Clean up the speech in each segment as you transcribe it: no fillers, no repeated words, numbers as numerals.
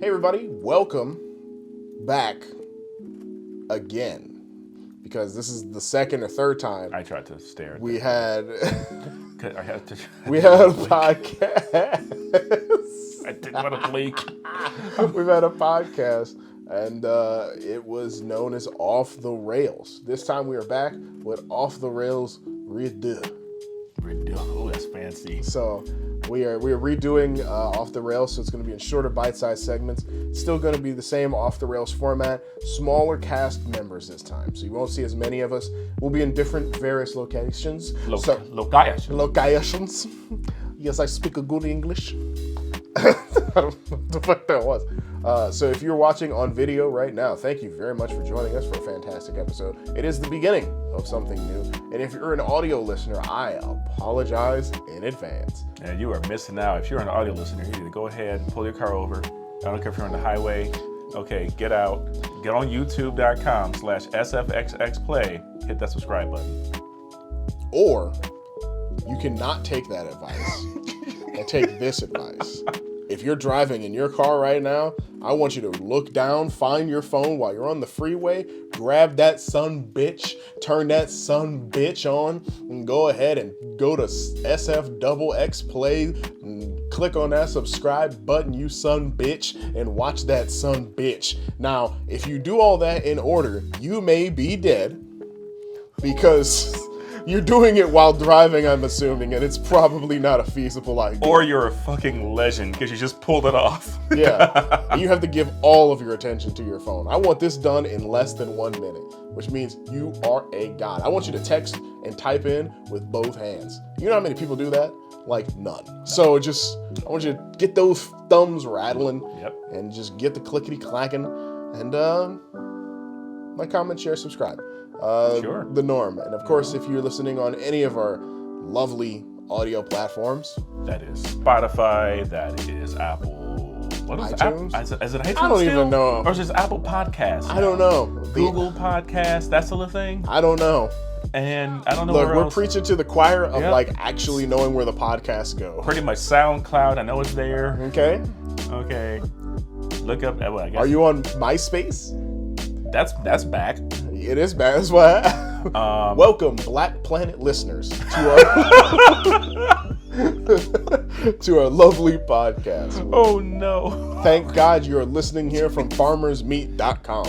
Hey everybody, welcome back again, because this is the second or third time I tried to stare at we had I had to. we had a podcast. I didn't want to blink. We've had a podcast, and it was known as Off the Rails. This time we are back with Off the Rails REDUX. Oh, that's fancy. So we are redoing Off the Rails, so it's going to be in shorter bite-sized segments. It's still going to be the same Off the Rails format, smaller cast members this time, so you won't see as many of us. We'll be in different various locations. Locations. Yes, I speak a good English. I don't know what the fuck that was. So if you're watching on video right now, thank you very much for joining us for a fantastic episode. It is the beginning of something new. And if you're an audio listener, I apologize in advance. And you are missing out. If you're an audio listener, you need to go ahead and pull your car over. I don't care if you're on the highway. Okay, get out. Get on youtube.com/SFXXPLAY. Hit that subscribe button. Or you cannot take that advice and take this advice. If you're driving in your car right now, I want you to look down, find your phone while you're on the freeway, grab that son bitch, turn that son bitch on, and go ahead and go to SFXXPLAY and click on that subscribe button, you son bitch, and watch that son bitch. Now, if you do all that in order, you may be dead because you're doing it while driving, I'm assuming, and it's probably not a feasible idea. Or you're a fucking legend because you just pulled it off. Yeah, and you have to give all of your attention to your phone. I want this done in less than 1 minute, which means you are a god. I want you to text and type in with both hands. You know how many people do that? Like none. So I want you to get those thumbs rattling. Yep. And just get the clickety clacking, and like, comment, share, subscribe. Sure. The norm. And of course, if you're listening on any of our lovely audio platforms, that is Spotify, that is Apple. What is iTunes? Is it iTunes? I don't even know. Or is it Apple Podcasts? I don't know. Google Podcasts, that's still a thing? I don't know. And I don't know Look, where we're else. preaching to the choir of Yep. like actually knowing where the podcasts go. Pretty much SoundCloud, I know it's there. Okay. Okay. Look up, well, I guess. Are you on MySpace? That's back. It is bad. That's why. Welcome, Black Planet listeners, to our lovely podcast. Oh no! Thank God you're listening here from FarmersMeat.com,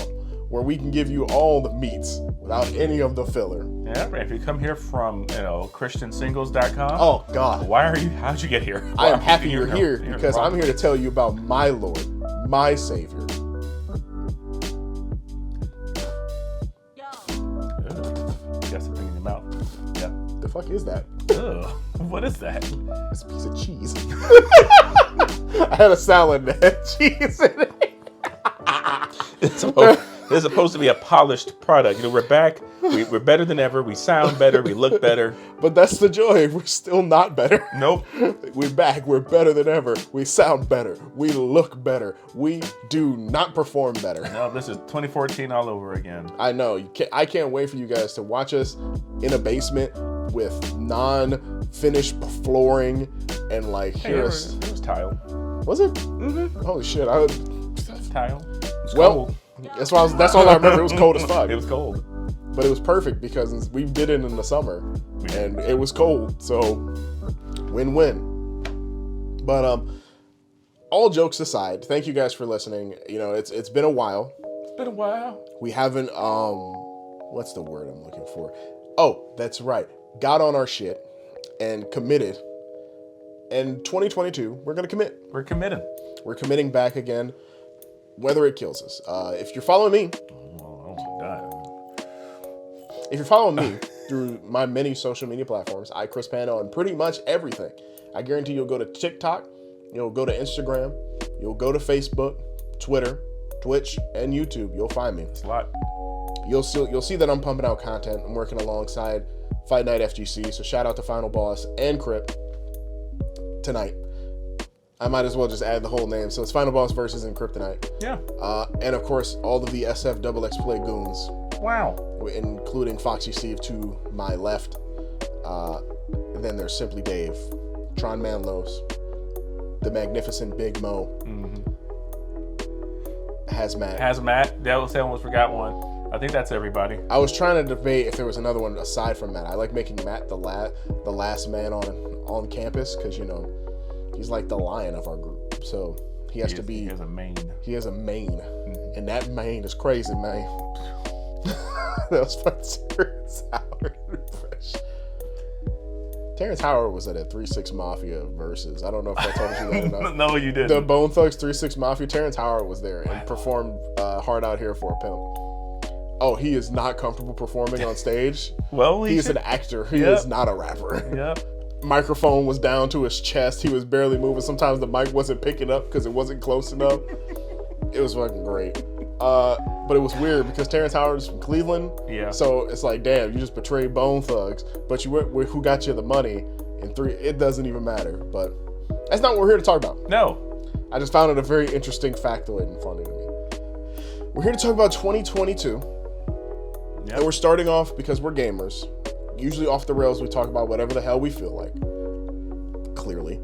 where we can give you all the meats without any of the filler. Yeah, if you come here from ChristianSingles.com. Oh God! How'd you get here? I am happy you're here because I'm here to tell you about my Lord, my Savior. Got something in your mouth. Yeah. The fuck is that? Ugh. What is that? It's a piece of cheese. I had a salad that had cheese in it. It's supposed to be a polished product. You know, we're back. We're better than ever. We sound better. We look better. But that's the joy. We're still not better. Nope. We're back. We're better than ever. We sound better. We look better. We do not perform better. No, this is 2014 all over again. I know. I can't wait for you guys to watch us in a basement with non-finished flooring and like It was tile. Was it? Mm-hmm. Holy shit! Tile. It's Well, cold. that's all I remember. It was cold as fuck. It was cold. But it was perfect because we did it in the summer and it was cold, so win-win. But all jokes aside, thank you guys for listening. You know, it's been a while. It's been a while. We haven't what's the word I'm looking for? Oh, that's right. Got on our shit and committed. And 2022, we're gonna commit. We're committed. We're committing back again, whether it kills us. If you're following me. If you're following me through my many social media platforms, iChrisPanda on pretty much everything, I guarantee you'll go to TikTok, you'll go to Instagram, you'll go to Facebook, Twitter, Twitch, and YouTube. You'll find me. It's a lot. You'll see that I'm pumping out content. I'm working alongside Fight Night FGC, so shout out to Final Boss and Crip tonight. I might as well just add the whole name. So it's Final Boss versus and Kryptonite. Yeah. And of course, all of the SFXXPLAY goons. Wow. Including FoxxySteve to my left. And then there's Simply Dave, Tron Manlos, the magnificent Big Mo, Hazmat. That was almost forgot one. I think that's everybody. I was trying to debate if there was another one aside from Matt. I like making Matt the last man on campus because, you know, he's like the lion of our group. So he has to be. He has a mane. He has a mane. Mm-hmm. And that mane is crazy, man. That was fun. Terrence Howard impression. Terrence Howard was at a 3-6 Mafia versus. I don't know if I told you that or not. No, you didn't. The Bone Thugs 3-6 Mafia. Terrence Howard was there and performed Hard Out Here for a Pimp. Oh, he is not comfortable performing on stage. Well, he's an actor. He is not a rapper. Yep. Microphone was down to his chest. He was barely moving. Sometimes the mic wasn't picking up because it wasn't close enough. It was fucking great. But it was weird because Terrence Howard is from Cleveland. Yeah. So it's like, damn, you just betrayed Bone Thugs, but you went with who got you the money in 3. It doesn't even matter. But that's not what we're here to talk about. No. I just found it a very interesting factoid and funny to me. We're here to talk about 2022. Yep. And we're starting off because we're gamers. Usually off the rails, we talk about whatever the hell we feel like. Clearly.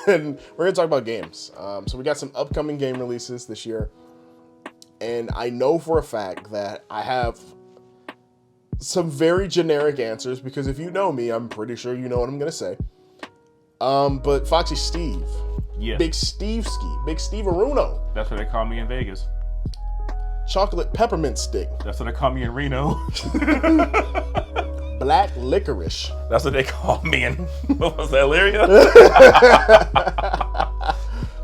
And we're going to talk about games. So we got some upcoming game releases this year. And I know for a fact that I have some very generic answers because if you know me, I'm pretty sure you know what I'm going to say. But FoxxySteve. Yeah. Big Steve Ski. Big Steve Aruno. That's what they call me in Vegas. Chocolate peppermint stick. That's what they call me in Reno. Black licorice. That's what they call me in, what was that, Lyria?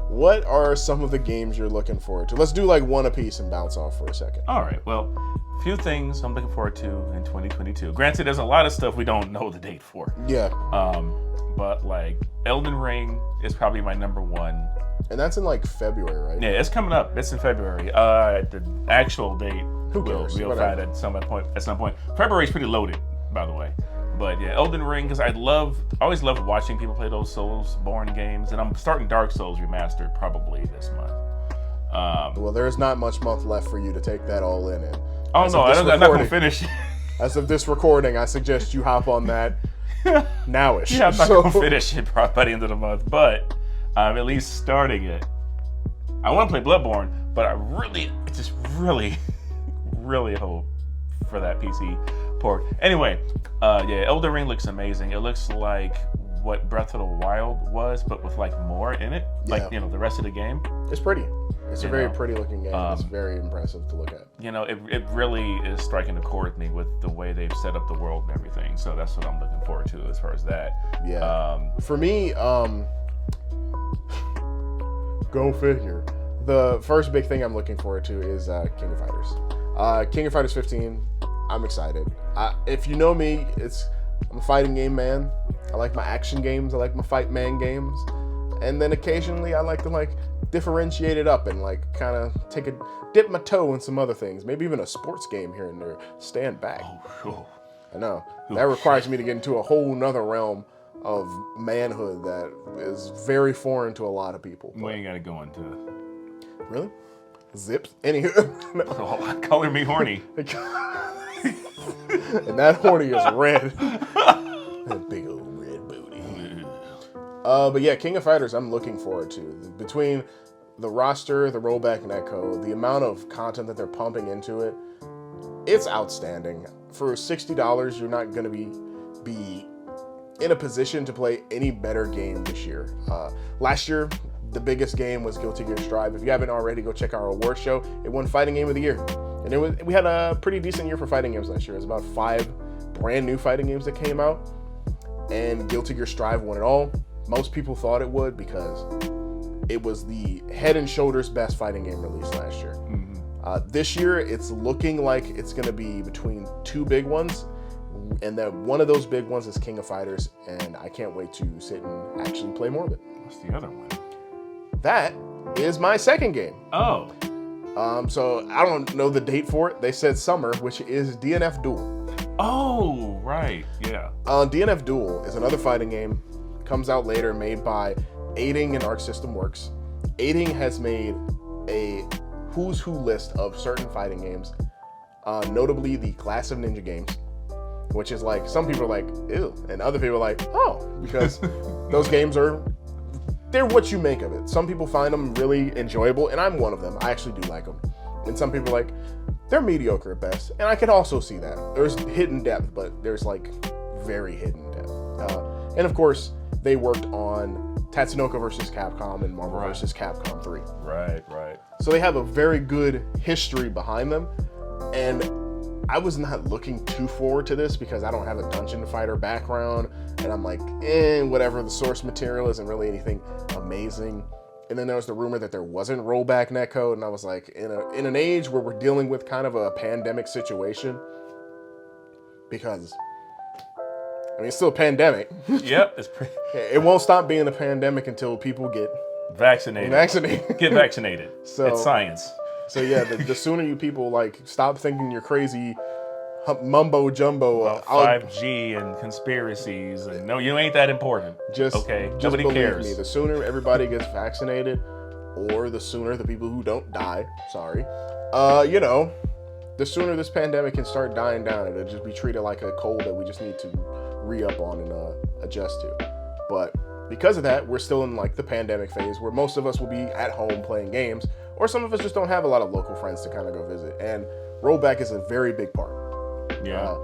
What are some of the games you're looking forward to? Let's do like one apiece and bounce off for a second. All right. Well, a few things I'm looking forward to in 2022. Granted, there's a lot of stuff we don't know the date for. Yeah. But like Elden Ring is probably my number one. And that's in like February, right? Yeah, it's coming up. It's in February. The actual date we'll find at some point. February's pretty loaded, by the way. But yeah, Elden Ring, because I always loved watching people play those Soulsborne games, and I'm starting Dark Souls Remastered probably this month. Well, there's not much month left for you to take that all in. And I'm not going to finish it. As of this recording, I suggest you hop on that nowish. Yeah, I'm not going to finish it by the end of the month, but I'm at least starting it. I want to play Bloodborne, but I really hope for that PC port. Anyway, yeah, Elden Ring looks amazing. It looks like what Breath of the Wild was, but with like more in it. Yeah. Like, you know, the rest of the game. It's pretty. It's a very pretty looking game. It's very impressive to look at. You know, it really is striking a chord with me with the way they've set up the world and everything. So that's what I'm looking forward to as far as that. Yeah. For me, go figure. The first big thing I'm looking forward to is King of Fighters. King of Fighters 15. I'm excited. If you know me, I'm a fighting game man. I like my action games. I like my fight man games. And then occasionally I like to differentiate it up and kind of dip my toe in some other things. Maybe even a sports game here and there. Stand back. Oh. I know. That requires me to get into a whole nother realm of manhood that is very foreign to a lot of people. We ain't got to go into... Really? Zips? Anywho. Oh, color me horny. And that horny is red. That big old red booty. But yeah, King of Fighters I'm looking forward to. Between the roster, the rollback netcode, the amount of content that they're pumping into it, it's outstanding. For $60, you're not going to be in a position to play any better game this year. Last year, the biggest game was Guilty Gear Strive. If you haven't already, go check our award show. It won Fighting Game of the Year. And we had a pretty decent year for fighting games last year. It was about 5 brand new fighting games that came out. And Guilty Gear Strive won it all. Most people thought it would because it was the head and shoulders best fighting game released last year. Mm-hmm. This year, it's looking like it's going to be between 2 big ones. And that one of those big ones is King of Fighters. And I can't wait to sit and actually play more of it. What's the other one? That is my second game. Oh. So I don't know the date for it. They said summer, which is DNF Duel. Oh, right. Yeah. DNF Duel is another fighting game. Comes out later, made by Aiding and Arc System Works. Aiding has made a who's who list of certain fighting games, notably the Class of Ninja games, which is like, some people are like, ew, and other people are like, oh, because those games are they're what you make of it. Some people find them really enjoyable, and I'm one of them. I actually do like them. And some people are like, they're mediocre at best, and I can also see that. There's hidden depth, but there's like very hidden depth. And of course, they worked on Tatsunoko vs. Capcom and Marvel vs. Capcom 3. Right. So they have a very good history behind them, and I was not looking too forward to this because I don't have a Dungeon Fighter background, and I'm like, whatever, the source material isn't really anything amazing. And then there was the rumor that there wasn't rollback netcode, and I was like, in an age where we're dealing with kind of a pandemic situation, because I mean, it's still a pandemic. Yep, it's pretty. It won't stop being a pandemic until people get vaccinated. Get vaccinated. So it's science. So yeah, the sooner you people like stop thinking you're crazy mumbo jumbo 5G and conspiracies, and no, you ain't that important. Nobody cares. Me, the sooner everybody gets vaccinated, or the sooner the people who don't die, the sooner this pandemic can start dying down. It'll just be treated like a cold that we just need to re-up on and adjust to. But because of that, we're still in like the pandemic phase where most of us will be at home playing games, or some of us just don't have a lot of local friends to kind of go visit. And rollback is a very big part. Yeah.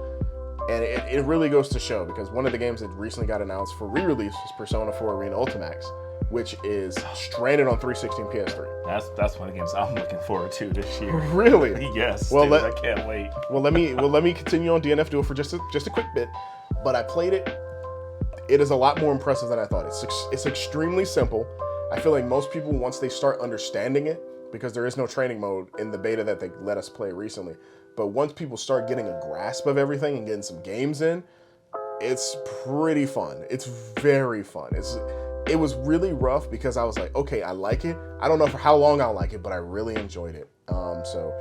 And it really goes to show, because one of the games that recently got announced for re-release is Persona 4 Arena Ultimax, which is stranded on 360 and PS3. That's one of the games I'm looking forward to this year. Really? Yes. Well, dude, I can't wait. Well, let me continue on DNF Duel for just a quick bit. But I played it. It is a lot more impressive than I thought. It's extremely simple. I feel like most people, once they start understanding it, because there is no training mode in the beta that they let us play recently, but once people start getting a grasp of everything and getting some games in, it's pretty fun. It's very fun. It was really rough because I was like, okay, I like it. I don't know for how long I'll like it, but I really enjoyed it. So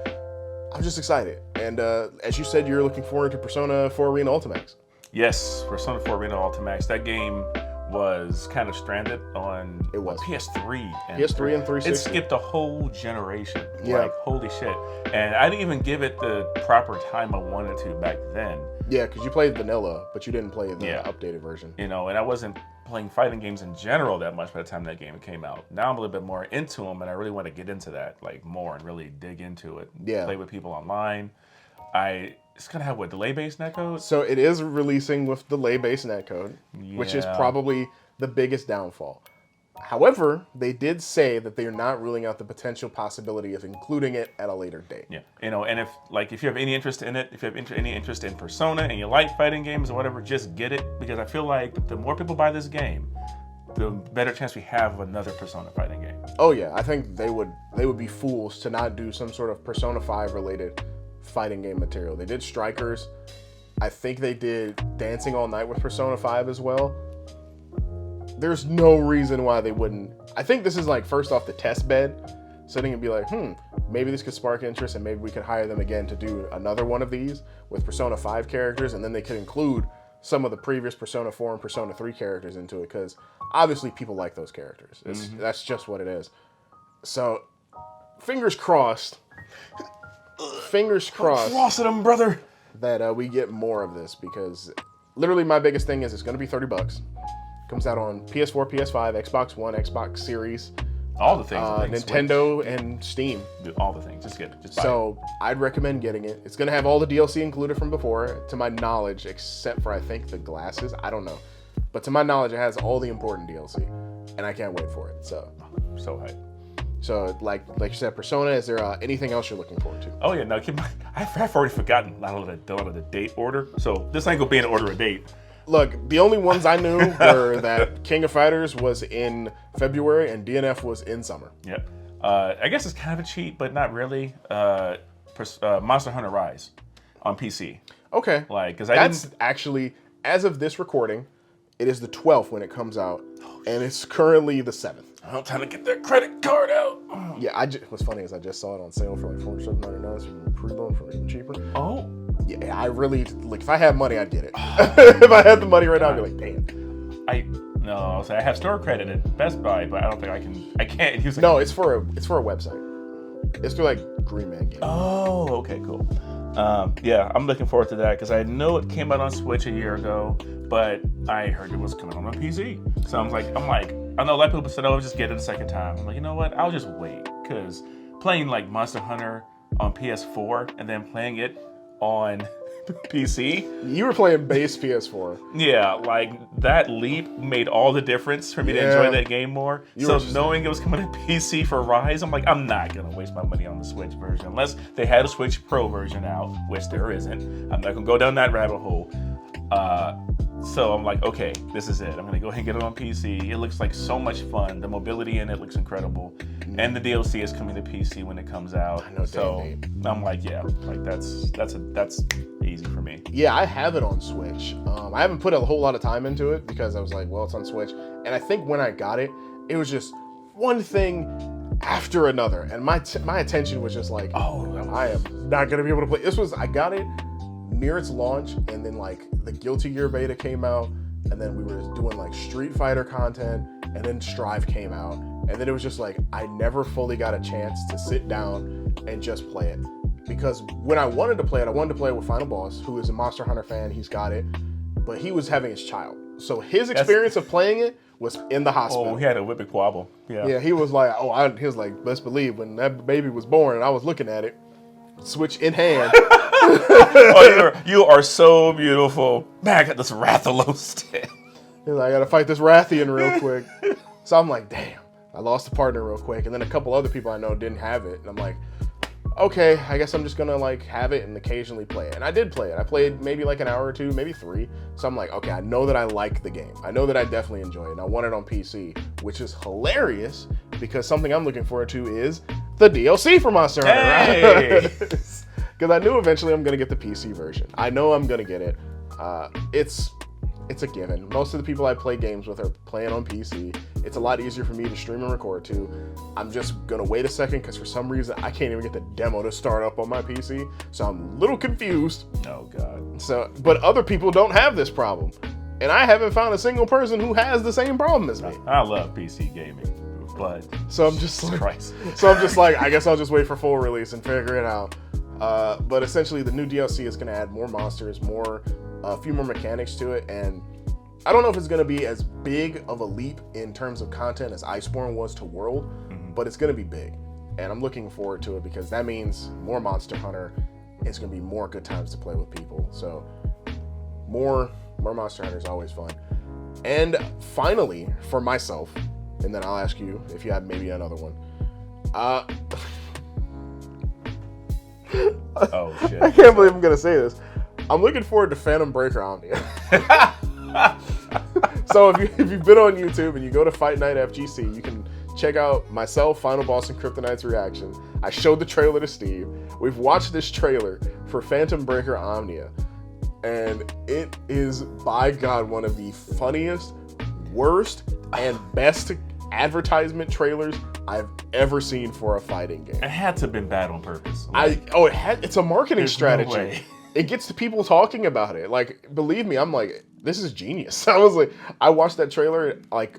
I'm just excited. And as you said, you're looking forward to Persona 4 Arena Ultimax. Yes, Persona 4 Arena Ultimax. That game was kind of stranded on PS3. PS3 and 360. It skipped a whole generation. Yeah. Like, holy shit. And I didn't even give it the proper time I wanted to back then. Yeah, because you played vanilla, but you didn't play the updated version. And I wasn't playing fighting games in general that much by the time that game came out. Now I'm a little bit more into them, and I really want to get into that like more and really dig into it. Yeah. Play with people online. It's going to have, delay-based netcode? So it is releasing with delay-based netcode, which is probably the biggest downfall. However, they did say that they're not ruling out the potential possibility of including it at a later date. Yeah, and if you have any interest in it, if you have any interest in Persona and you like fighting games or whatever, just get it, because I feel like the more people buy this game, the better chance we have of another Persona fighting game. Oh yeah, I think they would be fools to not do some sort of Persona 5 related fighting game material. They did Strikers. I think they did Dancing All Night with Persona 5 as well. There's no reason why they wouldn't. I think this is like first off the test bed, sitting and be like, maybe this could spark interest, and maybe we could hire them again to do another one of these with Persona 5 characters, and then they could include some of the previous Persona 4 and Persona 3 characters into it, because obviously people like those characters. That's just what it is. So, fingers crossed. Fingers crossed. Crossing them, brother. That we get more of this, because literally my biggest thing is it's going to be $30. Comes out on PS4, PS5, Xbox One, Xbox Series. All the things. Nintendo and Steam. All the things. Just get it. Just buy it. I'd recommend getting it. It's going to have all the DLC included from before, to my knowledge, except for, I think, the glasses. I don't know. But to my knowledge, it has all the important DLC. And I can't wait for it. So hyped. So, like you said, Persona, is there anything else you're looking forward to? Oh, yeah. No, I've already forgotten a lot of the date order. So this ain't going to be an order of date. Look, the only ones I knew were that King of Fighters was in February and DNF was in summer. Yep. I guess it's kind of a cheat, but not really. Monster Hunter Rise on PC. Okay. That's actually, as of this recording, it is the 12th when it comes out, and it's currently the 7th. I'm trying to get that credit card out. Yeah, what's funny is I just saw it on sale for like $47.99, so you can pre-loan for even cheaper. Oh. Yeah, I really, like, if I had money, I'd get it. If I had the money right now, I'd be like, damn. I have store credit at Best Buy, but I don't think I can't use it. No, it's for a website. It's through like Green Man Games. Oh, okay, cool. Yeah, I'm looking forward to that because I know it came out on Switch a year ago, but I heard it was coming on PC. So I'm like, I know a lot of people said, "Oh, just get it a second time." I'm like, you know what? I'll just wait because playing like Monster Hunter on PS4 and then playing it on PC. You were playing base PS4. Yeah, like that leap made all the difference for me to enjoy that game more. So knowing it was coming to PC for Rise, I'm like, I'm not gonna waste my money on the Switch version unless they had a Switch Pro version out, which there isn't. I'm not gonna go down that rabbit hole. So I'm like, okay, this is it. I'm gonna go ahead and get it on PC. It looks like so much fun. The mobility in it looks incredible, and the DLC is coming to PC when it comes out. I know, so I'm like, yeah, like that's easy for me. Yeah, I have it on Switch. I haven't put a whole lot of time into it because I was like, well, it's on Switch, and I think when I got it, it was just one thing after another, and my attention was just like, I am not gonna be able to play. I got it near its launch, and then like the Guilty Gear beta came out, and then we were doing like Street Fighter content, and then Strive came out, and then it was just like I never fully got a chance to sit down and just play it. Because when I wanted to play it, I wanted to play it with Final Boss, who is a Monster Hunter fan. He's got it, but he was having his child, so his experience of playing it was in the hospital. Oh, he had a whippy quabble. Yeah, he was like, he was like, best believe when that baby was born, and I was looking at it, Switch in hand. You are so beautiful. Man, I got this Rathalos stick. He's like, I gotta fight this Rathian real quick. So I'm like, damn, I lost a partner real quick, and then a couple other people I know didn't have it, and I'm like, okay, I guess I'm just gonna like have it and occasionally play it. And I did play it. I played maybe like an hour or two, maybe 3. So I'm like, okay, I know that I like the game. I know that I definitely enjoy it. And I want it on PC, which is hilarious because something I'm looking forward to is the DLC for Monster Hunter. Hey! Right? Because I knew eventually I'm gonna get the PC version. I know I'm gonna get it. It's a given. Most of the people I play games with are playing on PC. It's a lot easier for me to stream and record to. I'm just gonna wait a second because for some reason I can't even get the demo to start up on my PC. So I'm a little confused. Oh God. So, but other people don't have this problem. And I haven't found a single person who has the same problem as me. I love PC gaming, but so I'm just like, I guess I'll just wait for full release and figure it out. But essentially the new DLC is gonna add more monsters, a few more mechanics to it, and I don't know if it's going to be as big of a leap in terms of content as Iceborne was to World, but it's going to be big, and I'm looking forward to it because that means more Monster Hunter. It's going to be more good times to play with people, so more Monster Hunter is always fun. And finally, for myself, and then I'll ask you if you have maybe another one. Oh shit! I can't believe I'm going to say this. I'm looking forward to Phantom Breaker Omnia. So if you've been on YouTube and you go to Fight Night FGC, you can check out myself, Final Boss, and Kryptonite's reaction. I showed the trailer to Steve. We've watched this trailer for Phantom Breaker Omnia, and it is, by God, one of the funniest, worst, and best advertisement trailers I've ever seen for a fighting game. It had to have been bad on purpose. It's a marketing strategy. No way. It gets to people talking about it. Like, believe me, I'm like, this is genius. I watched that trailer like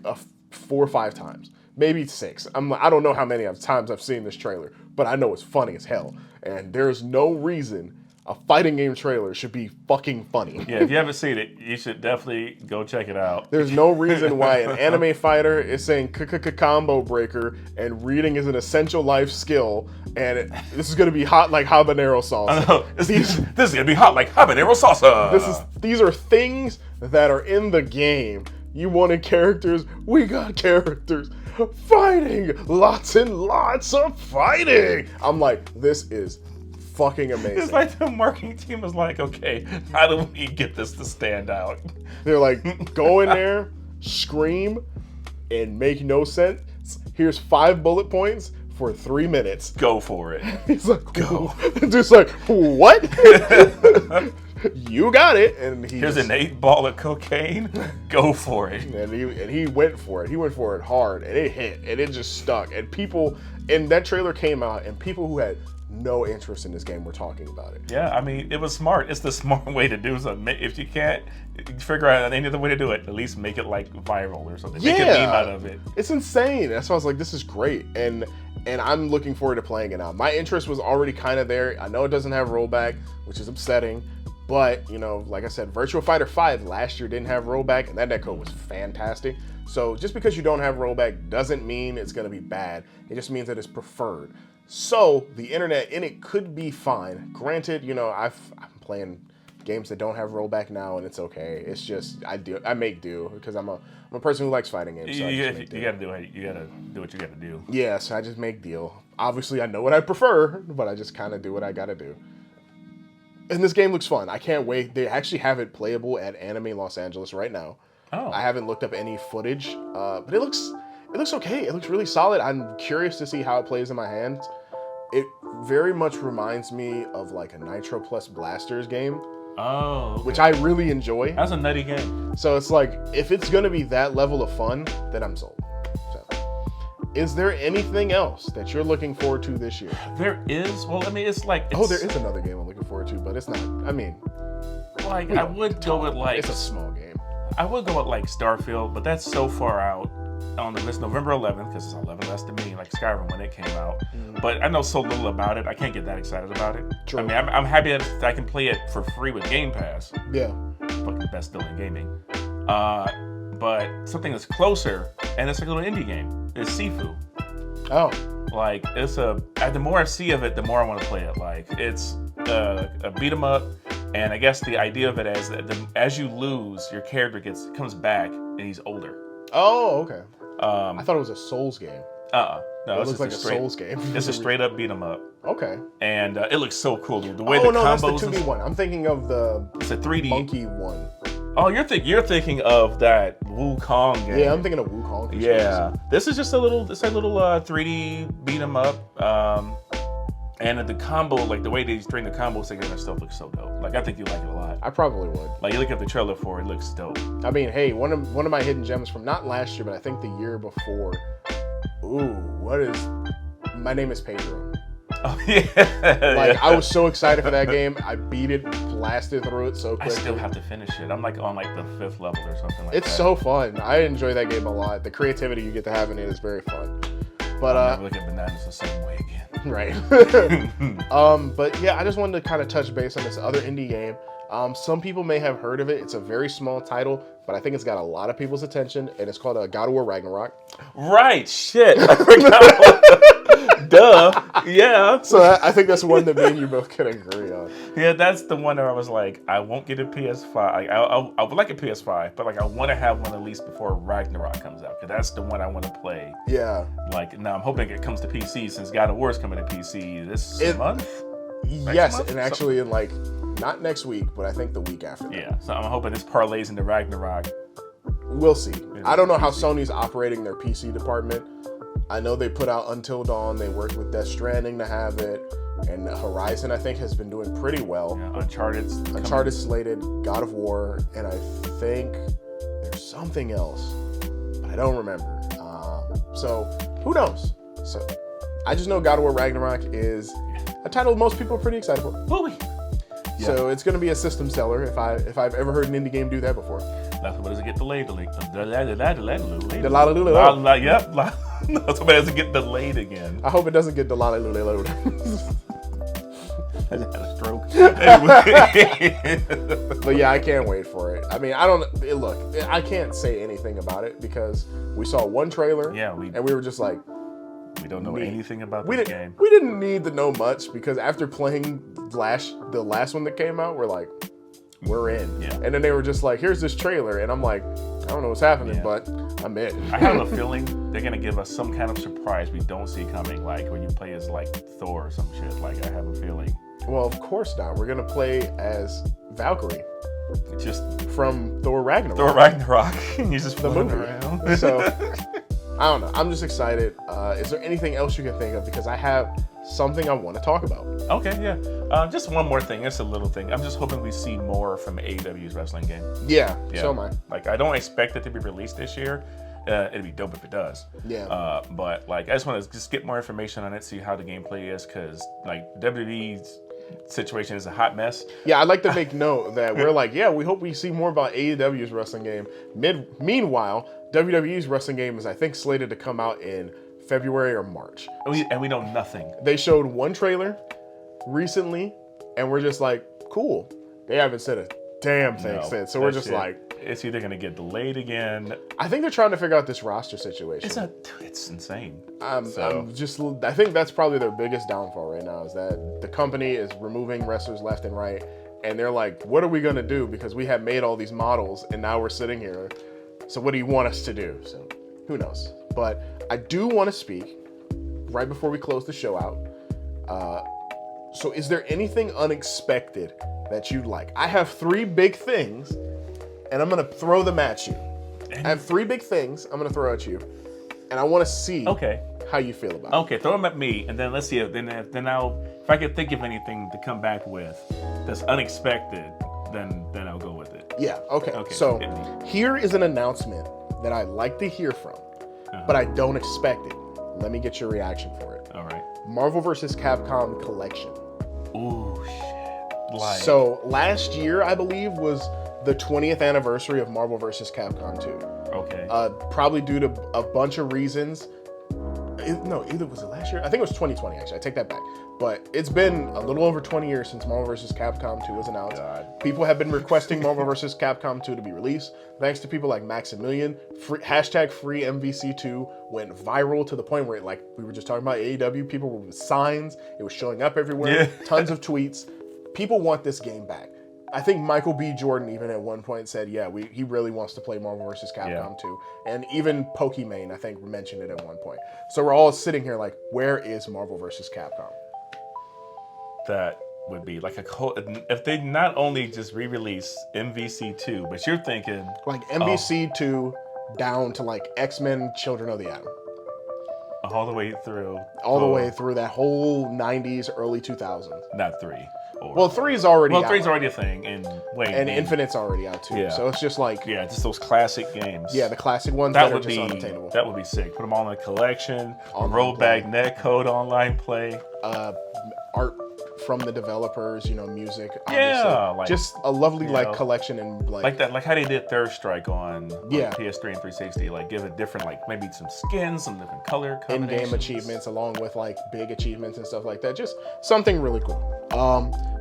4 or 5 times, maybe 6. I don't know how many times I've seen this trailer, but I know it's funny as hell. And there's no reason a fighting game trailer should be fucking funny. Yeah, if you haven't seen it, you should definitely go check it out. There's no reason why an anime fighter is saying combo breaker and reading is an essential life skill, and this is gonna be hot like habanero salsa. This is gonna be hot like habanero salsa. These are things that are in the game. You wanted characters, we got characters. Fighting! Lots and lots of fighting! I'm like, this is fucking amazing. It's like the marketing team is like, okay, how do we get this to stand out? They're like, go in there, scream, and make no sense. Here's 5 bullet points for 3 minutes. Go for it. He's like, go. Just like, what? You got it. And here's an 8 ball of cocaine. Go for it. And he went for it. He went for it hard, and it hit, and it just stuck. And people, and that trailer came out, and people who had no interest in this game were talking about it. Yeah, I mean, it was smart. It's the smart way to do something. If you can't figure out any other way to do it, at least make it like viral or something. Yeah. Make a meme out of it. It's insane. That's why I was like, this is great. And And I'm looking forward to playing it now. My interest was already kind of there. I know it doesn't have rollback, which is upsetting. But, you know, like I said, Virtua Fighter 5 last year didn't have rollback, and that netcode was fantastic. So just because you don't have rollback doesn't mean it's going to be bad. It just means that it's preferred. So the internet in it could be fine. Granted, you know, I'm playing games that don't have rollback now, and it's okay. It's just I make do because I'm a person who likes fighting games. So you gotta do what you gotta do. Yeah, so I just make deal. Obviously, I know what I prefer, but I just kind of do what I gotta do. And this game looks fun. I can't wait. They actually have it playable at Anime Los Angeles right now. Oh. I haven't looked up any footage, but it looks okay. It looks really solid. I'm curious to see how it plays in my hands. It very much reminds me of like a Nitro Plus Blasters game. Oh. Okay. Which I really enjoy. That's a nutty game. So it's like, if it's gonna be that level of fun, then I'm sold. So, is there anything else that you're looking forward to this year? There is. Well, I mean, it's like... there is another game I'm looking forward to, but it's not. I mean... Like, I would go with like... It's a small game. I would go with like Starfield, but that's so far out. On the list, November 11th, because it's 11 less than me, like Skyrim when it came out. But I know so little about it, I can't get that excited about it. True. I mean, I'm happy that I can play it for free with Game Pass. Yeah. Fucking best deal in gaming. But something that's closer, and it's like a little indie game, is Sifu. Oh. Like, the more I see of it, the more I want to play it. Like, it's a beat 'em up, and I guess the idea of it is that as you lose, your character comes back, and he's older. Oh, okay. I thought it was a Souls game. No, it looks like a Souls game. It's a straight up beat 'em up. Okay. And it looks so cool. The way the combos. That's the 2D one. I'm thinking of the It's a 3D monkey one. Oh, you're thinking of that Wukong game. Yeah, I'm thinking of Wukong. Yeah, this is just a little 3D beat 'em up. And the combo, like the way they string the combos together and stuff looks so dope. Like, I think you like it a lot. I probably would. Like, you look at the trailer for it, it looks dope. I mean, hey, one of my hidden gems from not last year, but I think the year before. Ooh, My Name is Pedro. Oh, yeah. I was so excited for that game. I beat it, blasted through it so quickly. I still have to finish it. I'm like on the 5th level or something like that. It's so fun. I enjoy that game a lot. The creativity you get to have in it is very fun. But I'll never look at bananas the same way again. Right. But yeah, I just wanted to kind of touch base on this other indie game. Some people may have heard of it. It's a very small title, but I think it's got a lot of people's attention, and it's called God of War Ragnarok. Right, shit. I forgot. Duh. Yeah. So I think that's one that me and you both can agree on. Yeah, that's the one where I was like, I won't get a PS5. I would like a PS5, but like I want to have one at least before Ragnarok comes out, because that's the one I want to play. Yeah. Like, now I'm hoping it comes to PC, since God of War is coming to PC this month. Yes, month? And actually in like, not next week, but I think the week after that. Yeah, so I'm hoping this parlays into Ragnarok. We'll see. I don't know how Sony's operating their PC department. I know they put out Until Dawn. They worked with Death Stranding to have it. And Horizon, I think, has been doing pretty well. Yeah, Uncharted slated, God of War, and I think there's something else, but I don't remember. So who knows? So I just know God of War Ragnarok is a title most people are pretty excited for. Fully. Yeah. So it's going to be a system seller if I've ever heard an indie game do that before. That's what does it get delayed? Yep. Somebody doesn't get delayed again. I hope it doesn't get delayed. I just had a stroke. But yeah, I can't wait for it. I mean, I can't say anything about it because we saw one trailer. Yeah, and we were just like, we don't know anything about this game. We didn't need to know much because after playing the last one that came out, we're like, we're in. Yeah. And then they were just like, here's this trailer, and I'm like, I don't know what's happening, but I'm in. I have a feeling they're gonna give us some kind of surprise we don't see coming, like when you play as like Thor or some shit. Like, I have a feeling. Well, of course not. We're gonna play as Valkyrie. Just from Thor Ragnarok. Thor Ragnarok. You're just the movie around. So I don't know. I'm just excited. Is there anything else you can think of? Because I have something I want to talk about. Okay, yeah. Just one more thing. It's a little thing. I'm just hoping we see more from AEW's wrestling game. Yeah. So am I. Like, I don't expect it to be released this year. It'd be dope if it does. Yeah. But like, I just want to just get more information on it, see how the gameplay is, because like WWE's situation is a hot mess. Yeah, I'd like to make note that we're like, yeah, we hope we see more about AEW's wrestling game. Meanwhile, WWE's wrestling game is, I think, slated to come out in February or March. And we know nothing. They showed one trailer recently, and we're just like, cool. They haven't said a damn thing since. So we're just like, it's either going to get delayed again. I think they're trying to figure out this roster situation. It's insane. I think that's probably their biggest downfall right now, is that the company is removing wrestlers left and right, and they're like, what are we going to do? Because we have made all these models, and now we're sitting here. So what do you want us to do? So who knows? But I do want to speak right before we close the show out. So is there anything unexpected that you'd like? I have 3 big things, and I'm going to throw them at you. I have 3 big things I'm going to throw at you, and I want to see how you feel about it. Okay, throw them at me, and then let's see. If I could think of anything to come back with that's unexpected, then I'll go with it. Yeah, okay. So here is an announcement that I'd like to hear from, but I don't expect it. Let me get your reaction for it. All right. Marvel vs. Capcom Collection. Ooh, shit. So last year, I believe, was the 20th anniversary of Marvel vs. Capcom 2. Okay. Probably due to a bunch of reasons. Either was it last year? I think it was 2020, actually. I take that back. But it's been a little over 20 years since Marvel vs. Capcom 2 was announced. God. People have been requesting Marvel vs. Capcom 2 to be released. Thanks to people like Maximilian. Hashtag free MVC2 went viral to the point where, like we were just talking about AEW, people were with signs. It was showing up everywhere. Yeah. Tons of tweets. People want this game back. I think Michael B. Jordan even at one point said, he really wants to play Marvel vs. Capcom 2. And even Pokimane, I think, mentioned it at one point. So we're all sitting here like, where is Marvel vs. Capcom? That would be like if they not only just re-release MVC2, but you're thinking... Like MVC2 down to like X-Men Children of the Atom. All the way through. All the way through that whole 90s, early 2000s. Not 3. Well, 3 is already out. 3 is already a thing. And Infinite's already out too. Yeah. So it's just like... Yeah, just those classic games. Yeah, the classic ones that are just unattainable. That would be sick. Put them all in a collection. Rollback netcode online play. Art from the developers, music. Obviously. Yeah. Just a lovely collection and like that. Like how they did Third Strike on PS3 and 360. Like give it different, like maybe some skins, some different color combinations. In-game achievements along with like big achievements and stuff like that. Just something really cool.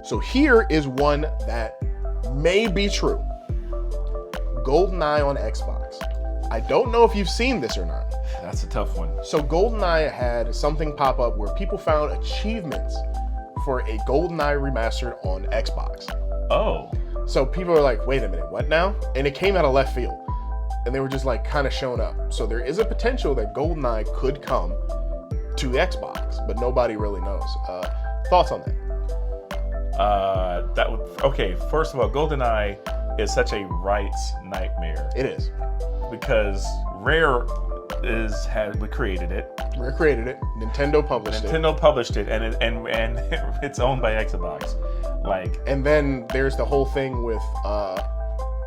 So here is one that may be true. GoldenEye on Xbox. I don't know if you've seen this or not. That's a tough one. So GoldenEye had something pop up where people found achievements for a GoldenEye remastered on Xbox. Oh. So people are like, wait a minute, what now? And it came out of left field. And they were just like kind of showing up. So there is a potential that GoldenEye could come to Xbox, but nobody really knows. Thoughts on that? First of all, GoldenEye is such a rights nightmare. It is. Because Rare we created it. Rare created it. Nintendo published it, and it's owned by Xbox. And then there's the whole thing with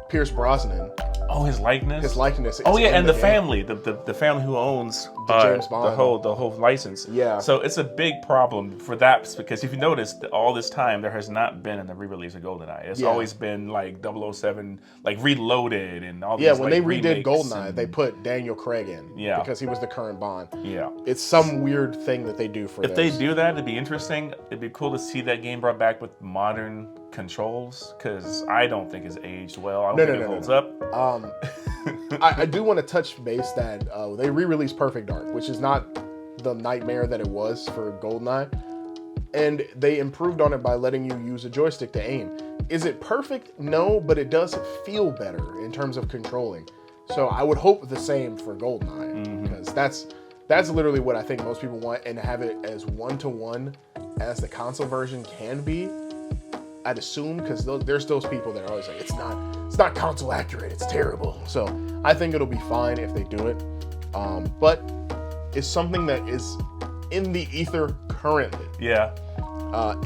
Pierce Brosnan. Oh, his likeness. And the family, the family who owns James Bond. the whole license. Yeah. So it's a big problem for that, because if you notice, all this time there has not been a re-release of GoldenEye. It's always been like 007, like Reloaded and all these. Yeah, when they redid GoldenEye, they put Daniel Craig in. Yeah. Because he was the current Bond. Yeah. It's some weird thing that they do for. If they do that, it'd be interesting. It'd be cool to see that game brought back with modern controls, because I don't think it's aged well. I don't think it holds up. I do want to touch base that they re-released Perfect Dark, which is not the nightmare that it was for GoldenEye, and they improved on it by letting you use a joystick to aim. Is it perfect? No, but it does feel better in terms of controlling. So I would hope the same for GoldenEye, because that's literally what I think most people want, and have it as one-to-one as the console version can be. I'd assume, because there's those people that are always like, it's not console accurate, it's terrible. So I think it'll be fine if they do it. But it's something that is in the ether currently. Yeah.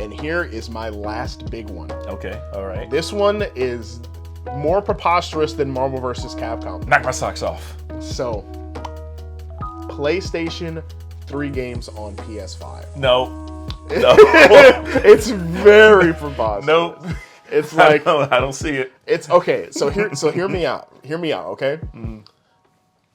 And here is my last big one. Okay, all right. This one is more preposterous than Marvel vs. Capcom. Knock my socks off. So, PlayStation 3 games on PS5. No. It's very preposterous. Nope. It's like I don't see it. It's okay. So hear me out. Hear me out, okay?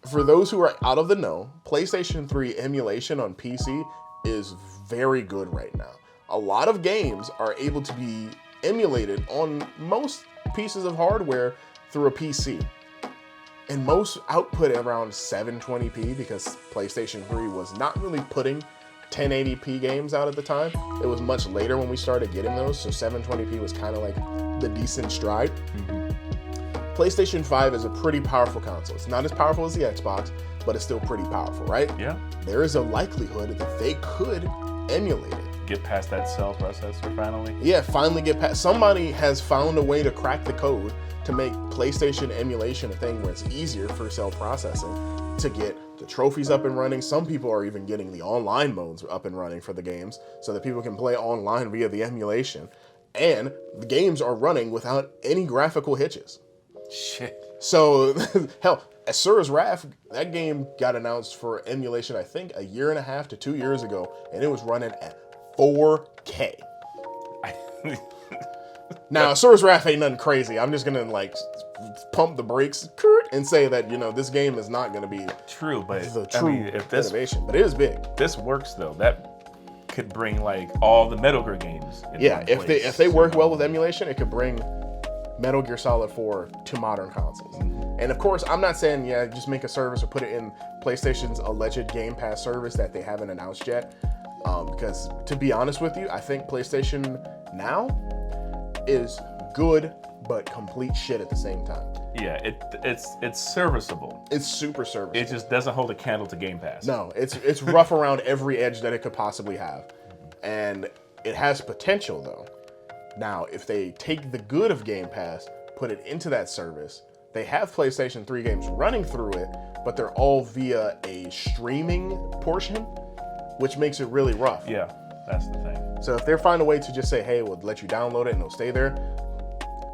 for those who are out of the know, PlayStation 3 emulation on PC is very good right now. A lot of games are able to be emulated on most pieces of hardware through a PC. And most output around 720p because PlayStation 3 was not really putting 1080p games out at the time. It was much later when we started getting those, so 720p was kind of like the decent stride. PlayStation 5 is a pretty powerful console. It's not as powerful as the Xbox, but it's still pretty powerful, right? Yeah. There is a likelihood that they could emulate it. Get past that cell processor finally. Yeah, finally get past. Somebody has found a way to crack the code to make PlayStation emulation a thing where it's easier for cell processing to get the trophies up and running. Some people are even getting the online modes up and running for the games so that people can play online via the emulation. And the games are running without any graphical hitches. Shit. So, hell, Asura's Wrath, that game got announced for emulation, I think, 1.5 to 2 years ago, and it was running at 4K. Now, Asura's Wrath ain't nothing crazy. I'm just gonna like pump the brakes and say that, you know, this game is not gonna be true, but the true if this innovation, but it is big. This works though. That could bring like all the Metal Gear games. Yeah, if they work well with emulation, it could bring Metal Gear Solid 4 to modern consoles. And of course, I'm not saying, yeah, just make a service or put it in PlayStation's alleged Game Pass service that they haven't announced yet. Because to be honest with you, I think PlayStation Now is good, but complete shit at the same time. Yeah, it's serviceable. It's super serviceable. It just doesn't hold a candle to Game Pass. No, it's rough around every edge that it could possibly have. And it has potential, though. Now, if they take the good of Game Pass, put it into that service, they have PlayStation 3 games running through it, but they're all via a streaming portion, which makes it really rough. Yeah, that's the thing. So if they find a way to just say, hey, we'll let you download it and it'll stay there,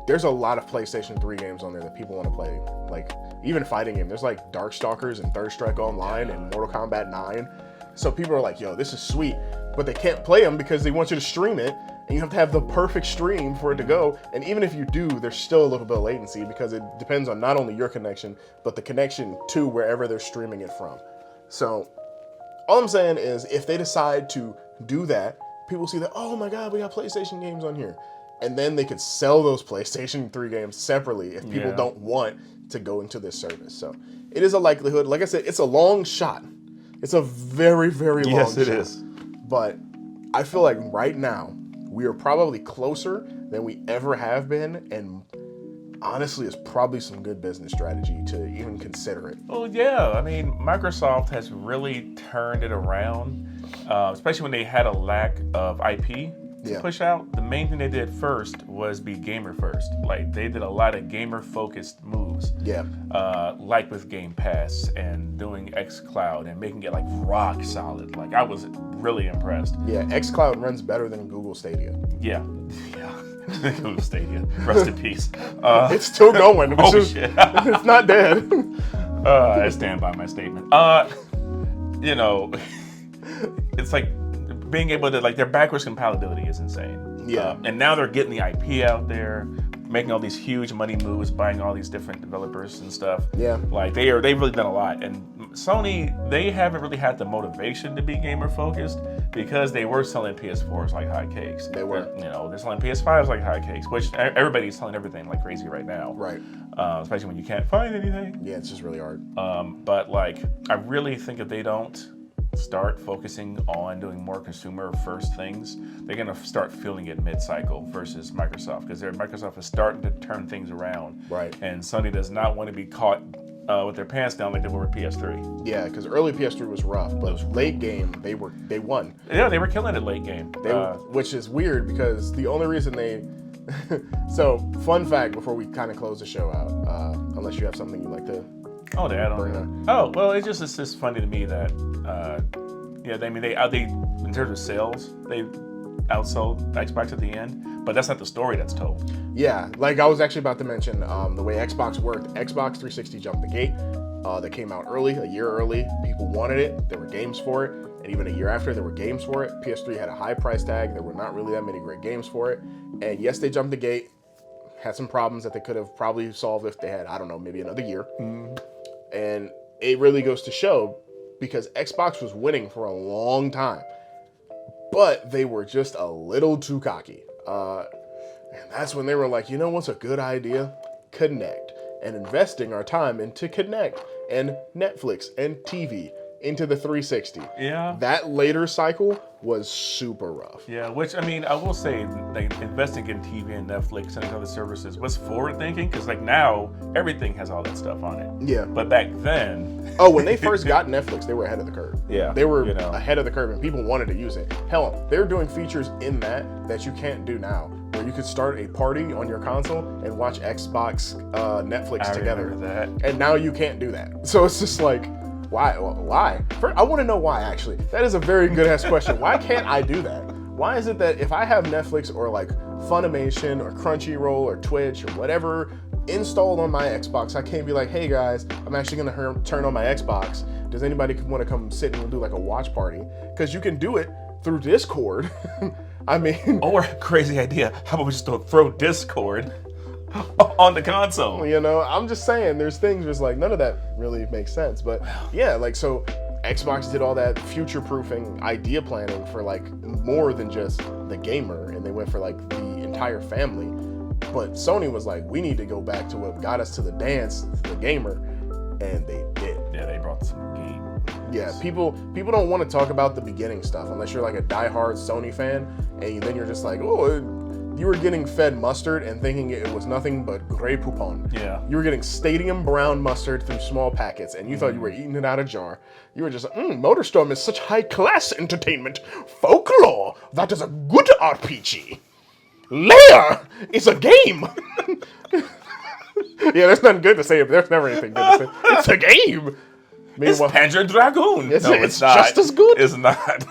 there's a lot of PlayStation 3 games on there that people want to play. Like, even fighting games. There's like Darkstalkers and Third Strike Online and Mortal Kombat 9. So people are like, yo, this is sweet. But they can't play them because they want you to stream it. And you have to have the perfect stream for it to go. And even if you do, there's still a little bit of latency because it depends on not only your connection, but the connection to wherever they're streaming it from. So all I'm saying is if they decide to do that, people see that, oh my God, we got PlayStation games on here. And then they could sell those PlayStation 3 games separately if people don't want to go into this service. So it is a likelihood. Like I said, it's a long shot. It's a very, very long shot. Yes, it is. But I feel like right now, we are probably closer than we ever have been, and honestly, it's probably some good business strategy to even consider it. Well, yeah. I mean, Microsoft has really turned it around, especially when they had a lack of IP to push out. The main thing they did first was be gamer first. Like, they did a lot of gamer-focused moves. Yeah. Like with Game Pass and doing xCloud and making it like rock solid. Like, I was really impressed. Yeah, xCloud runs better than Google Stadia. Yeah. Google Stadia. Rest in peace. It's still going. Shit. It's not dead. I stand by my statement. You know, it's like being able to, like, their backwards compatibility is insane. Yeah. And now they're getting the IP out there, making all these huge money moves, buying all these different developers and stuff. Yeah. Like, they've really done a lot. And Sony, they haven't really had the motivation to be gamer focused because they were selling PS4s like hotcakes. They were. They're selling PS5s like hotcakes, which everybody's selling everything like crazy right now. Right. Especially when you can't find anything. Yeah, it's just really hard. But like, I really think if they don't start focusing on doing more consumer first things, they're going to start feeling it mid-cycle versus Microsoft, because Microsoft is starting to turn things around. Right. And Sony does not want to be caught with their pants down like they were with PS3. Yeah, because early PS3 was rough, but late game they won. Yeah, they were killing it late game. Which is weird because the only reason they so fun fact before we kind of close the show out, unless you have something you'd like to. Oh, the add-on. Oh, well, it's just funny to me that, they in terms of sales, they outsold Xbox at the end, but that's not the story that's told. Yeah, like I was actually about to mention the way Xbox worked. Xbox 360 jumped the gate. They came out early, a year early. People wanted it. There were games for it. And even a year after, there were games for it. PS3 had a high price tag. There were not really that many great games for it. And yes, they jumped the gate. Had some problems that they could have probably solved if they had, I don't know, maybe another year. And it really goes to show, because Xbox was winning for a long time, but they were just a little too cocky. And that's when they were like, you know what's a good idea? Connect. And investing our time into Connect and Netflix and TV into the 360. Yeah. That later cycle was super rough. Yeah, which, I mean, I will say, like, investing in TV and Netflix and other services was forward thinking, because, like, now everything has all that stuff on it. Yeah. But back then. Oh, when they first got Netflix, they were ahead of the curve. Yeah. They were ahead of the curve, and people wanted to use it. Hell, they're doing features in that you can't do now, where you could start a party on your console and watch Xbox, Netflix together. That. And now you can't do that. So it's just like, why? Why? I want to know why, actually. That is a very good ass question. Why can't I do that? Why is it that if I have Netflix or like Funimation or Crunchyroll or Twitch or whatever installed on my Xbox, I can't be like, hey guys, I'm actually going to turn on my Xbox. Does anybody want to come sit and do like a watch party? Because you can do it through Discord. I mean... Or, crazy idea, how about we just throw Discord on the console? You know, I'm just saying, there's things just like, none of that really makes sense. But yeah, like, so Xbox did all that future-proofing idea planning for like more than just the gamer, and they went for like the entire family. But Sony was like, we need to go back to what got us to the dance, the gamer, and they did. Yeah, they brought some game. Yeah, people don't want to talk about the beginning stuff unless you're like a diehard Sony fan, and then you're just like, oh, you were getting fed mustard and thinking it was nothing but Grey Poupon. Yeah. You were getting stadium brown mustard through small packets, and you thought you were eating it out of a jar. You were just like, MotorStorm is such high-class entertainment. Folklore, that is a good RPG. Lair is a game. Yeah, there's nothing good to say. There's never anything good to say. It's a game. Meanwhile, it's Panzer Dragoon. It's not. Just as good. It's not.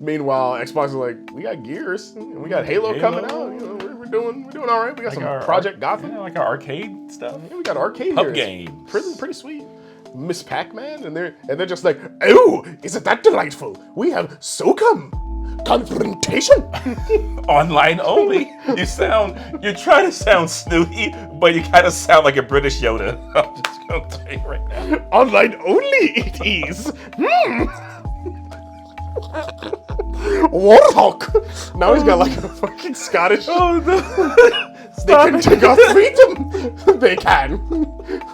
Meanwhile, Xbox is like, we got Gears, and we got Halo coming out. You know, we're doing all right. We got like some Project Gotham. Yeah, like our arcade stuff. Yeah, we got arcade Pub games. Pretty sweet. Miss Pac-Man, and they're just like, oh, isn't that delightful? We have SOCOM confrontation. Online only. You're trying to sound snooty, but you kind of sound like a British Yoda. I'm just gonna tell you right now. Online only it is. Warhawk. Now he's got like a fucking Scottish. Oh no. They can take our freedom. They can.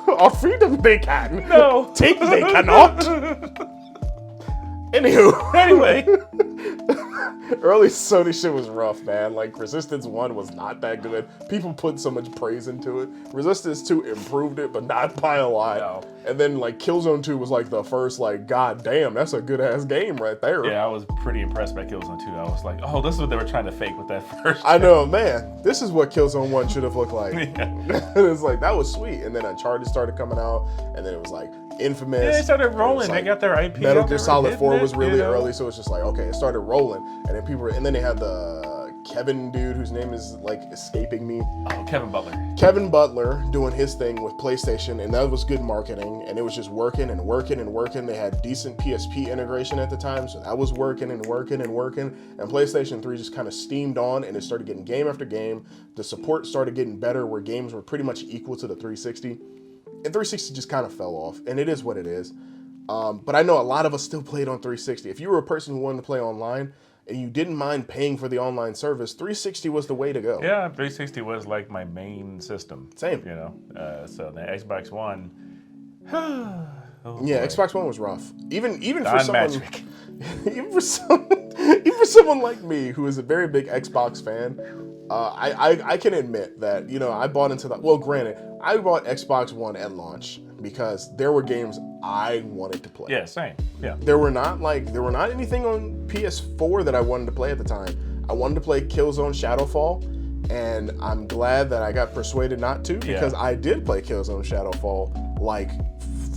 Our freedom they can. No. Take they cannot. Anyway. Early Sony shit was rough, man. Like, Resistance 1 was not that good. People put so much praise into it. Resistance 2 improved it, but not by a lot. No. And then, like, Killzone 2 was, like, the first, like, god damn, that's a good-ass game right there. Yeah, I was pretty impressed by Killzone 2. I was like, oh, this is what they were trying to fake with that first. I know, man. This is what Killzone 1 should have looked like. Yeah. It's like, that was sweet. And then Uncharted started coming out, and then it was, like, Infamous. Yeah, they started rolling. Like, they got their IP. Metal Gear Solid 4 was really early, so it's just like, okay, it started rolling, and then they had the Kevin dude whose name is like escaping me. Oh, Kevin Butler. Kevin Butler doing his thing with PlayStation, and that was good marketing, and it was just working and working and working. They had decent PSP integration at the time, so that was working and working and working. And PlayStation 3 just kind of steamed on, and it started getting game after game. The support started getting better, where games were pretty much equal to the 360. And 360 just kind of fell off, and it is what it is. But I know a lot of us still played on 360. If you were a person who wanted to play online and you didn't mind paying for the online service, 360 was the way to go. Yeah, 360 was like my main system. Same. You know, so the Xbox One. Yeah, boy. Xbox One was rough. Even for Don someone, Matrick. even for someone like me who is a very big Xbox fan. I can admit that, you know, I bought into that. Well, granted, I bought Xbox One at launch because there were games I wanted to play. Yeah, same. Yeah. There were not anything on PS4 that I wanted to play at the time. I wanted to play Killzone Shadowfall, and I'm glad that I got persuaded not to, because I did play Killzone Shadowfall like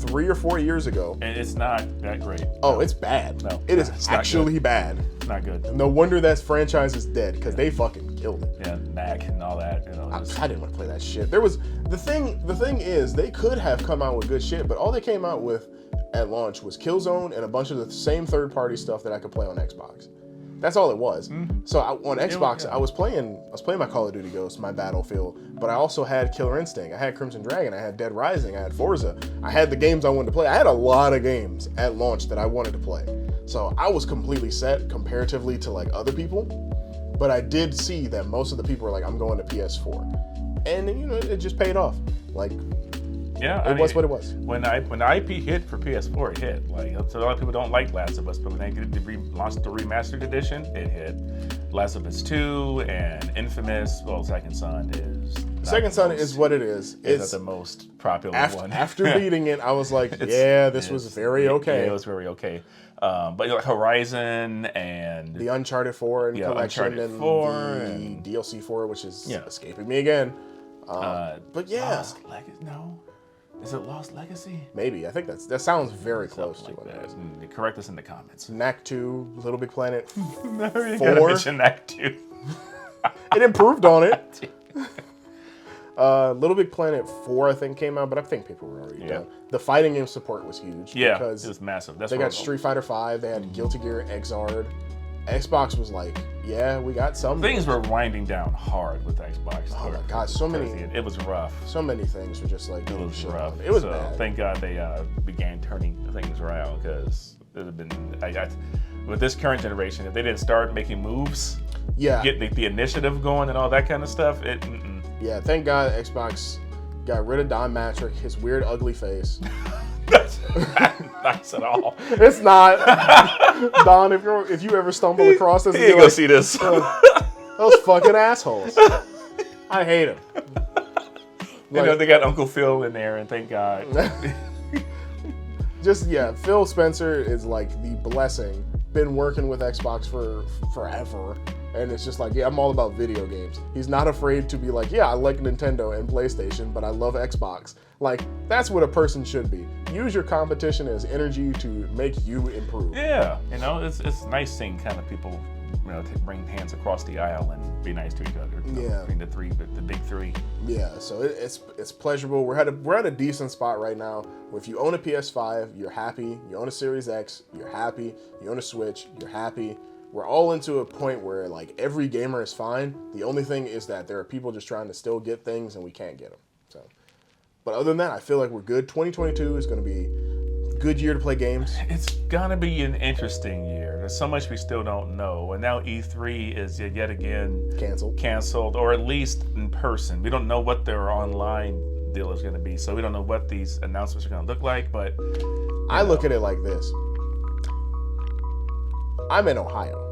3 or 4 years ago. And it's not that great. Oh, it's bad. No, it is actually bad. It's not good. No wonder that franchise is dead, because they fucking killed it. Yeah, Knack and all that. You know, I didn't want to play that shit. There was the thing is they could have come out with good shit, but all they came out with at launch was Killzone and a bunch of the same third-party stuff that I could play on Xbox. That's all it was. So on Xbox, I was playing my Call of Duty Ghosts, my Battlefield, but I also had Killer Instinct, I had Crimson Dragon, I had Dead Rising, I had Forza, I had the games I wanted to play. I had a lot of games at launch that I wanted to play. So I was completely set comparatively to like other people, but I did see that most of the people were like, I'm going to PS4. And you know, it just paid off. Like, yeah, it was what it was. When the IP hit for PS4, it hit. Like, so a lot of people don't like Last of Us, but when they launched the remastered edition, it hit. Last of Us 2 and Infamous. Well, Second Son is. Second Son is what it is. It's not the most popular one. After beating it, I was like, yeah, this was very okay. Yeah, it was very okay. But like Horizon and the Uncharted 4 and collection Uncharted and 4 the and DLC 4, which is escaping me again. But yeah, no. Is it Lost Legacy? Maybe. I think that sounds very close to what it is. Correct us in the comments. Knack 2, Little Big Planet 4. You gotta mention Knack 2. It improved on it. Little Big Planet 4, I think, came out, but I think people were already done. The fighting game support was huge. Yeah, because it was massive. They got Street Fighter 5, they had Guilty Gear Xrd. Xbox was like, yeah, we got some. Things were winding down hard with Xbox. Oh my God, so many. It was rough. So many things were just like, it was rough. It was bad. Thank God they began turning things around, because it would have been, with this current generation, if they didn't start making moves, get the initiative going and all that kind of stuff, Yeah, thank God Xbox got rid of Don Matrick, his weird, ugly face. That's not nice at all. It's not. Don, if you ever stumble across this, you ain't gonna see this. Those fucking assholes. I hate them. You know, they got Uncle Phil in there, and thank God. Phil Spencer is like the blessing. Been working with Xbox for forever. And it's just like, yeah, I'm all about video games. He's not afraid to be like, yeah, I like Nintendo and PlayStation, but I love Xbox. Like, that's what a person should be. Use your competition as energy to make you improve. Yeah, you know, it's nice seeing kind of people, you know, bring hands across the aisle and be nice to each other. Between the big three. Yeah, so it's pleasurable. We're at a decent spot right now. Where if you own a PS5, you're happy. You own a Series X, you're happy. You own a Switch, you're happy. We're all into a point where like every gamer is fine. The only thing is that there are people just trying to still get things and we can't get them. So, but other than that, I feel like we're good. 2022 is going to be a good year to play games. It's going to be an interesting year. There's so much we still don't know. And now E3 is yet again canceled, or at least in person. We don't know what their online deal is going to be. So we don't know what these announcements are going to look like. But I look at it like this. I'm in Ohio.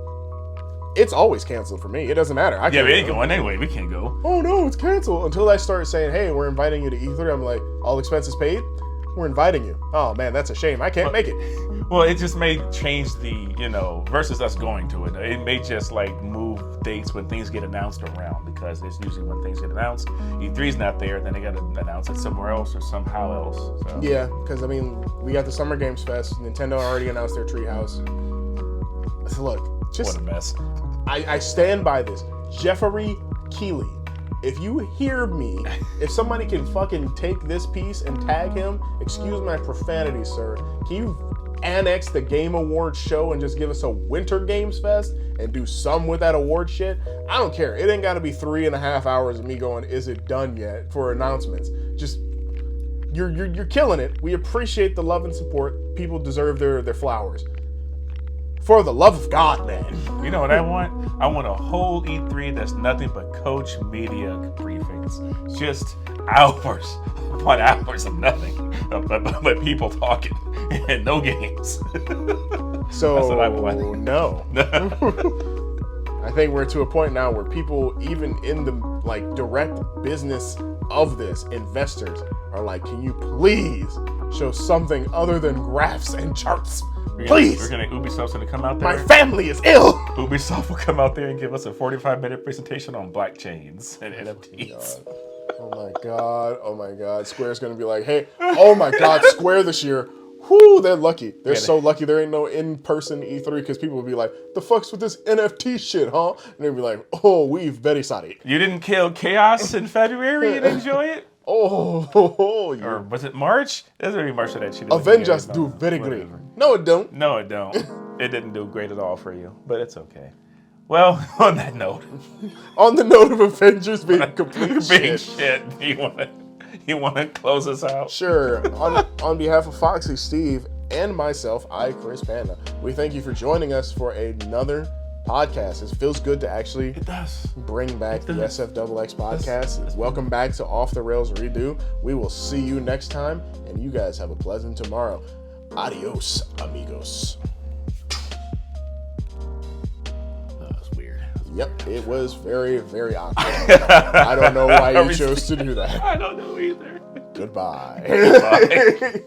It's always canceled for me. It doesn't matter. We ain't going anyway. We can't go. Oh no, it's canceled. Until I start saying, hey, we're inviting you to E3. I'm like, all expenses paid? We're inviting you. Oh man, that's a shame. I can't make it. Well, it just may change the, versus us going to it. It may just like move dates when things get announced around, because it's usually when things get announced. E3's not there, then they got to announce it somewhere else or somehow else. So. Yeah, because I mean, we got the Summer Games Fest. Nintendo already announced their Treehouse. Look, just what a mess. I stand by this. Jeffrey Keighley, if you hear me, if somebody can fucking take this piece and tag him, excuse my profanity, sir, can you annex the Game Awards show and just give us a Winter Games Fest and do some with that award shit? I don't care. It ain't got to be 3.5 hours of me going, is it done yet, for announcements. Just, you're killing it. We appreciate the love and support. People deserve their flowers. For the love of God, man. You know what I want? I want a whole E3 that's nothing but coach media briefings. Just hours upon hours of nothing. But people talking and no games. So, that's what I want. No. I think we're to a point now where people, even in the like direct business of this, investors are like, can you please show something other than graphs and charts? Please. Ubisoft's gonna come out there. My family is ill. Ubisoft will come out there and give us a 45-minute presentation on blockchains and NFTs. Oh my god. Oh my god. Square's gonna be like, hey, oh my god, Square this year. Whoo, they're lucky. They're so lucky there ain't no in-person E3, because people will be like, the fuck's with this NFT shit, huh? And they'll be like, oh, we've very sorry. You didn't kill Chaos in February and enjoy it? Or was it March? It doesn't really March for that shit. Avengers do very great. No, it don't. No, it don't. it didn't do great at all for you, but it's okay. Well, on that note, on the note of Avengers being complete shit, you want to close us out? Sure. On behalf of FoxxySteve and myself, iChrisPanda, we thank you for joining us for another podcast. It feels good to actually bring back the SFXX podcast. Welcome back to Off the Rails Redo. We will see you next time, and you guys have a pleasant tomorrow. Adios, amigos. Yep, it was very, very awkward. I don't know why you chose to do that. I don't know either. Goodbye. Goodbye.